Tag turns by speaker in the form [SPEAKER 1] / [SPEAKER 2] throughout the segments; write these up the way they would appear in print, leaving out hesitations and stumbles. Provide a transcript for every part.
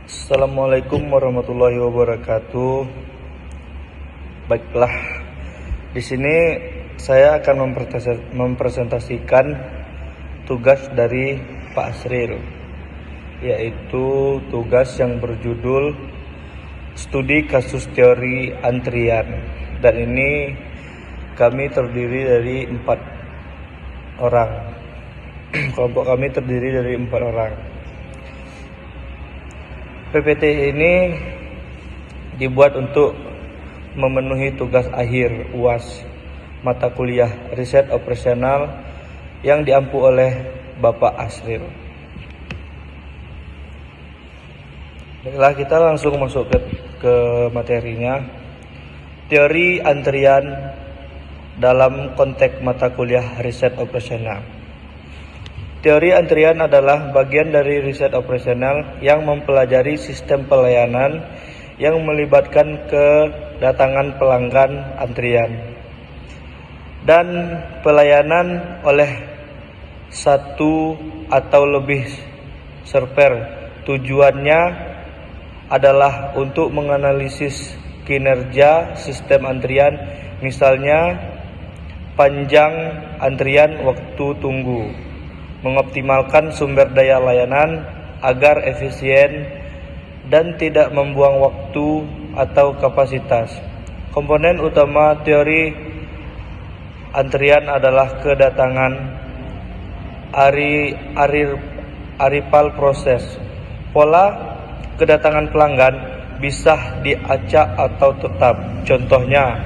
[SPEAKER 1] Assalamualaikum warahmatullahi wabarakatuh. Baiklah, di sini saya akan mempresentasikan tugas dari Pak Asril, yaitu tugas yang berjudul Studi Kasus Teori Antrian. Dan ini kami terdiri dari 4 orang. Kelompok kami terdiri dari 4 orang. PPT ini dibuat untuk memenuhi tugas akhir UAS mata kuliah riset operasional yang diampu oleh Bapak Asril. Baiklah, kita langsung masuk ke materinya. Teori antrian dalam konteks mata kuliah riset operasional. Teori antrian adalah bagian dari riset operasional yang mempelajari sistem pelayanan yang melibatkan kedatangan pelanggan antrian dan pelayanan oleh satu atau lebih server. Tujuannya adalah untuk menganalisis kinerja sistem antrian, misalnya panjang antrian, waktu tunggu, mengoptimalkan sumber daya layanan agar efisien dan tidak membuang waktu atau kapasitas. Komponen utama teori antrian adalah kedatangan, arrival proses. Pola kedatangan pelanggan bisa diacak atau tetap. Contohnya,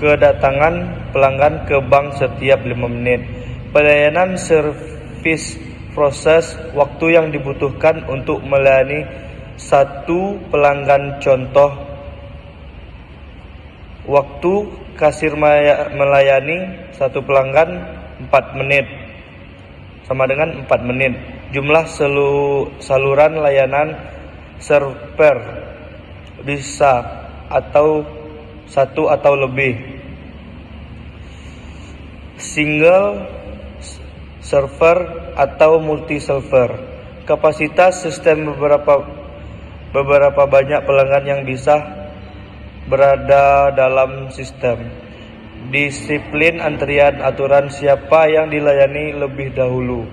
[SPEAKER 1] kedatangan pelanggan ke bank setiap 5 menit. Pelayanan service proses, waktu yang dibutuhkan untuk melayani satu pelanggan. Contoh, waktu kasir melayani satu pelanggan 4 menit sama dengan 4 menit. Jumlah saluran layanan server bisa atau satu atau lebih. Single server atau multi server. Kapasitas sistem beberapa banyak pelanggan yang bisa berada dalam sistem. Disiplin antrian, aturan siapa yang dilayani lebih dahulu.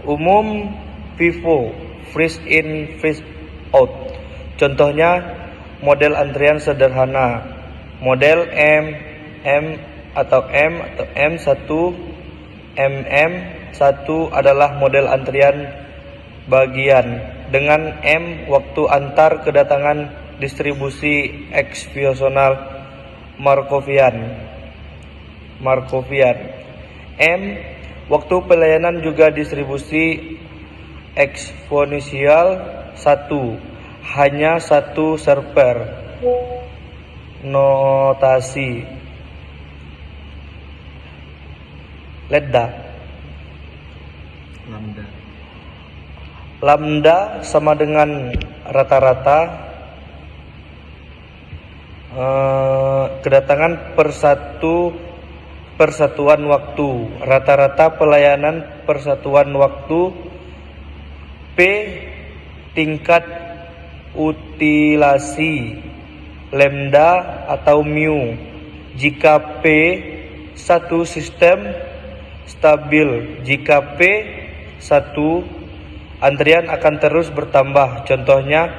[SPEAKER 1] Umum FIFO, freeze in, freeze out. Contohnya, model antrian sederhana, model M1 adalah model antrian bagian dengan M waktu antar kedatangan distribusi eksponensial Markovian. M waktu pelayanan juga distribusi eksponensial 1, hanya satu server. Notasi lambda sama dengan rata-rata kedatangan persatuan waktu, rata-rata pelayanan persatuan waktu. P tingkat utilasi, lambda atau mu. Jika P satu sistem stabil, jika P 1 antrian akan terus bertambah. Contohnya,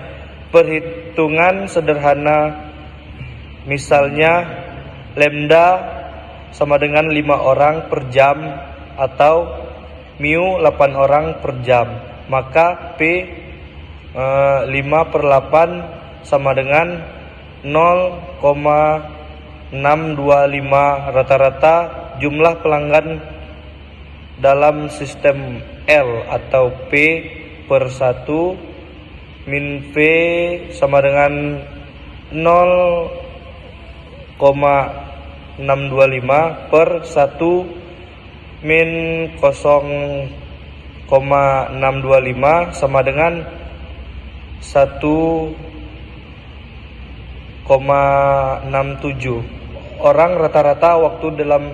[SPEAKER 1] perhitungan sederhana, misalnya lambda sama dengan 5 orang per jam atau mu 8 orang per jam, maka P 5/8 sama dengan 0,625 rata-rata jumlah pelanggan dalam sistem L atau P per 1 min V sama dengan 0,625 per 1 min 0,625 sama dengan 1,67. Orang rata-rata waktu dalam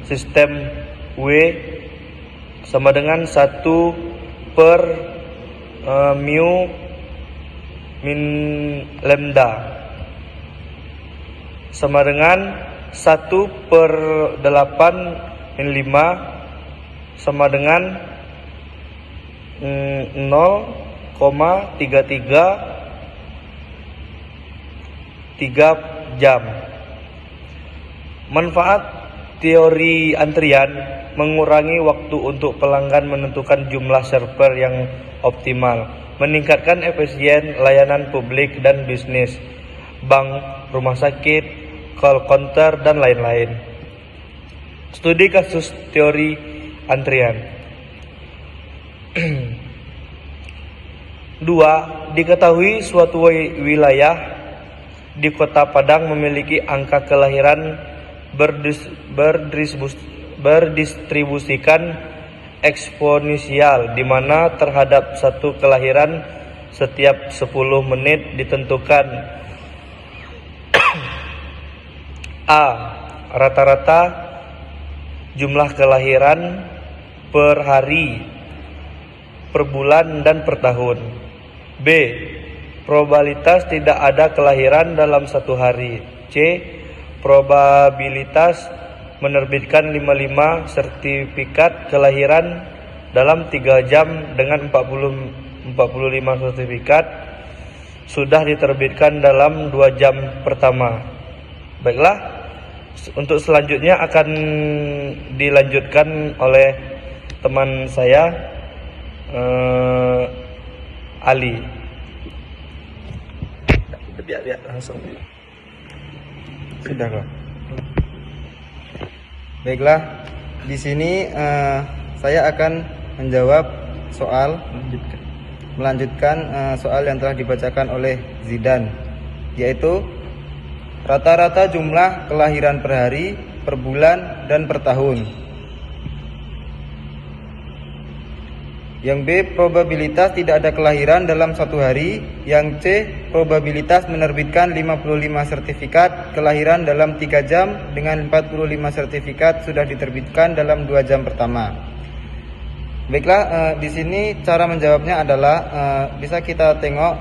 [SPEAKER 1] sistem W sama dengan 1 per mu min lambda sama dengan 1 per 8 min 5 sama dengan 0,333 jam. Manfaat teori antrian mengurangi waktu untuk pelanggan menentukan jumlah server yang optimal, meningkatkan efisien layanan publik dan bisnis, bank, rumah sakit, call counter, dan lain-lain. Studi kasus teori antrian. 2. Diketahui suatu wilayah di Kota Padang memiliki angka kelahiran berdistribusikan eksponensial, di mana terhadap satu kelahiran setiap 10 menit ditentukan A. Rata-rata jumlah kelahiran per hari, per bulan, dan per tahun. B. Probabilitas tidak ada kelahiran dalam satu hari. C. Probabilitas menerbitkan 55 sertifikat kelahiran dalam 3 jam dengan 45 sertifikat sudah diterbitkan dalam 2 jam pertama. Baiklah, untuk selanjutnya akan dilanjutkan oleh teman saya Ali. Biar langsung.
[SPEAKER 2] Sudah kok. Baiklah, di sini saya akan menjawab melanjutkan soal yang telah dibacakan oleh Zidan, yaitu rata-rata jumlah kelahiran per hari, per bulan, dan per tahun. Yang B, probabilitas tidak ada kelahiran dalam satu hari. Yang C, probabilitas menerbitkan 55 sertifikat kelahiran dalam 3 jam dengan 45 sertifikat sudah diterbitkan dalam 2 jam pertama. Baiklah, di sini cara menjawabnya adalah bisa kita tengok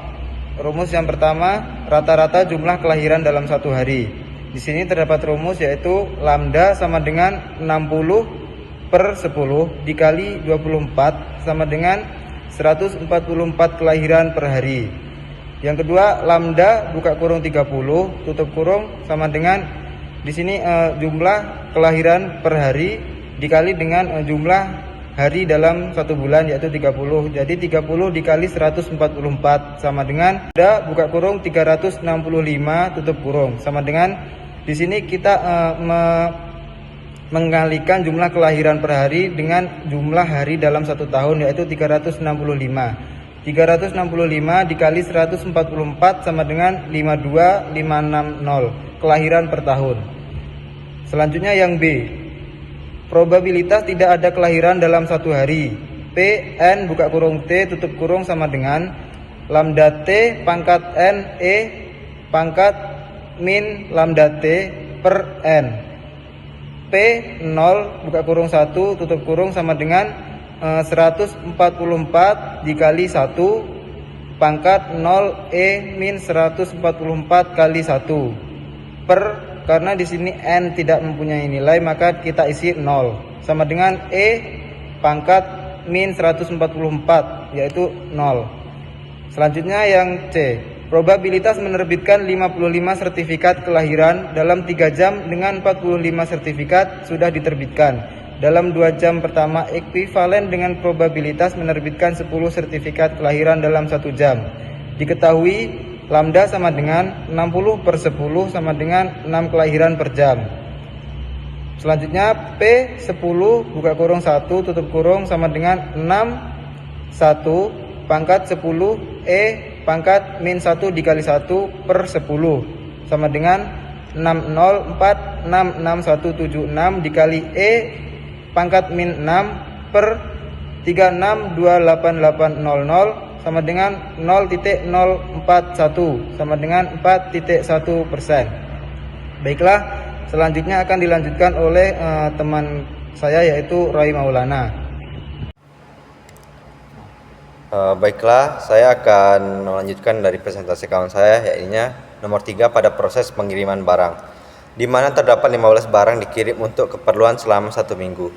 [SPEAKER 2] rumus yang pertama, rata-rata jumlah kelahiran dalam satu hari. Di sini terdapat rumus yaitu lambda sama dengan 60 per 10 dikali 24 sama dengan 144 kelahiran per hari. Yang kedua, lambda buka kurung 30 tutup kurung sama dengan di sini jumlah kelahiran per hari dikali dengan jumlah hari dalam satu bulan yaitu 30. Jadi 30 dikali 144 sama dengan lambda buka kurung 365 tutup kurung sama dengan di sini kita mengalikan jumlah kelahiran per hari dengan jumlah hari dalam satu tahun yaitu 365. 365 dikali 144 sama dengan 52560 kelahiran per tahun. Selanjutnya yang B, probabilitas tidak ada kelahiran dalam satu hari. P n buka kurung T tutup kurung sama dengan lambda T pangkat n E pangkat min lambda T per n. P 0 buka kurung 1 tutup kurung sama dengan 144 dikali 1 pangkat 0 E min 144 kali 1 per, karena di sini N tidak mempunyai nilai maka kita isi 0 sama dengan E pangkat min 144 yaitu 0. Selanjutnya yang C, probabilitas menerbitkan 55 sertifikat kelahiran dalam 3 jam dengan 45 sertifikat sudah diterbitkan. Dalam 2 jam pertama ekuivalen dengan probabilitas menerbitkan 10 sertifikat kelahiran dalam 1 jam. Diketahui lambda sama dengan 60 per 10 sama dengan 6 kelahiran per jam. Selanjutnya P 10 buka kurung 1 tutup kurung sama dengan 6 1 pangkat 10 E pangkat min 1 dikali 1 per 10 sama dengan 6046676 dikali E pangkat min 6 per 362800 sama dengan 0,041 sama dengan 4,1%. Baiklah, Selanjutnya akan dilanjutkan oleh teman saya yaitu Roy Maulana.
[SPEAKER 3] Baiklah, saya akan melanjutkan dari presentasi kawan saya, yaitu nomor 3 pada proses pengiriman barang, di mana terdapat 15 barang dikirim untuk keperluan selama 1 minggu.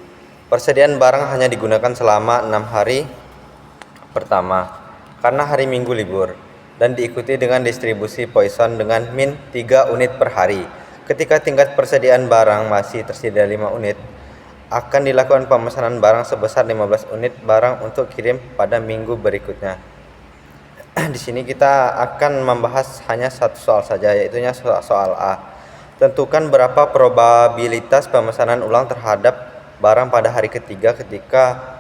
[SPEAKER 3] Persediaan barang hanya digunakan selama 6 hari pertama, karena hari Minggu libur, dan diikuti dengan distribusi poison dengan min 3 unit per hari. Ketika tingkat persediaan barang masih tersedia 5 unit, akan dilakukan pemesanan barang sebesar 15 unit barang untuk kirim pada minggu berikutnya. Di sini kita akan membahas hanya satu soal saja, yaitu soal A. Tentukan berapa probabilitas pemesanan ulang terhadap barang pada hari ketiga ketika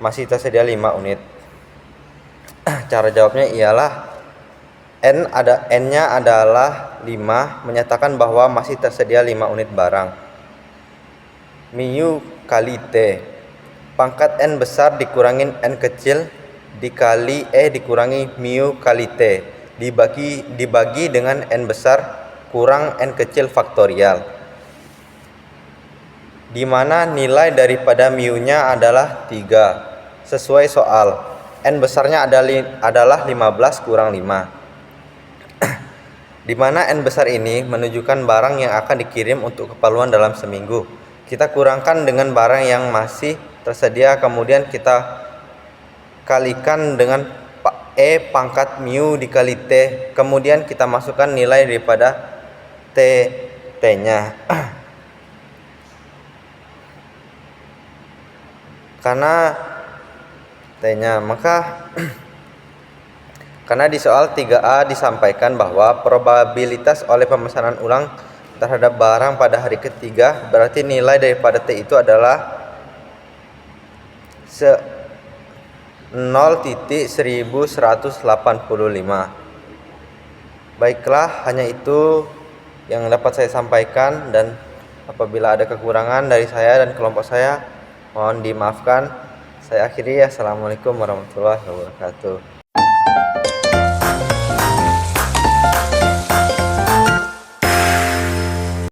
[SPEAKER 3] masih tersedia 5 unit. Cara jawabnya ialah N-nya adalah 5, menyatakan bahwa masih tersedia 5 unit barang. Mu kali T, pangkat N besar dikurangin N kecil dikali dikurangi mu kali T dibagi dengan N besar kurang N kecil faktorial, di mana nilai daripada mu-nya adalah 3. Sesuai soal, N besarnya adalah 15 kurang 5, di mana N besar ini menunjukkan barang yang akan dikirim untuk keperluan dalam seminggu. Kita kurangkan dengan barang yang masih tersedia, kemudian kita kalikan dengan pangkat mu dikali T, kemudian kita masukkan nilai daripada T-nya. Karena T-nya, karena di soal 3A disampaikan bahwa probabilitas oleh pemesanan ulang terhadap barang pada hari ketiga, berarti nilai daripada T itu adalah 0,1185. Baiklah, hanya itu yang dapat saya sampaikan, dan apabila ada kekurangan dari saya dan kelompok saya, mohon dimaafkan. Saya akhiri. Assalamualaikum warahmatullahi wabarakatuh.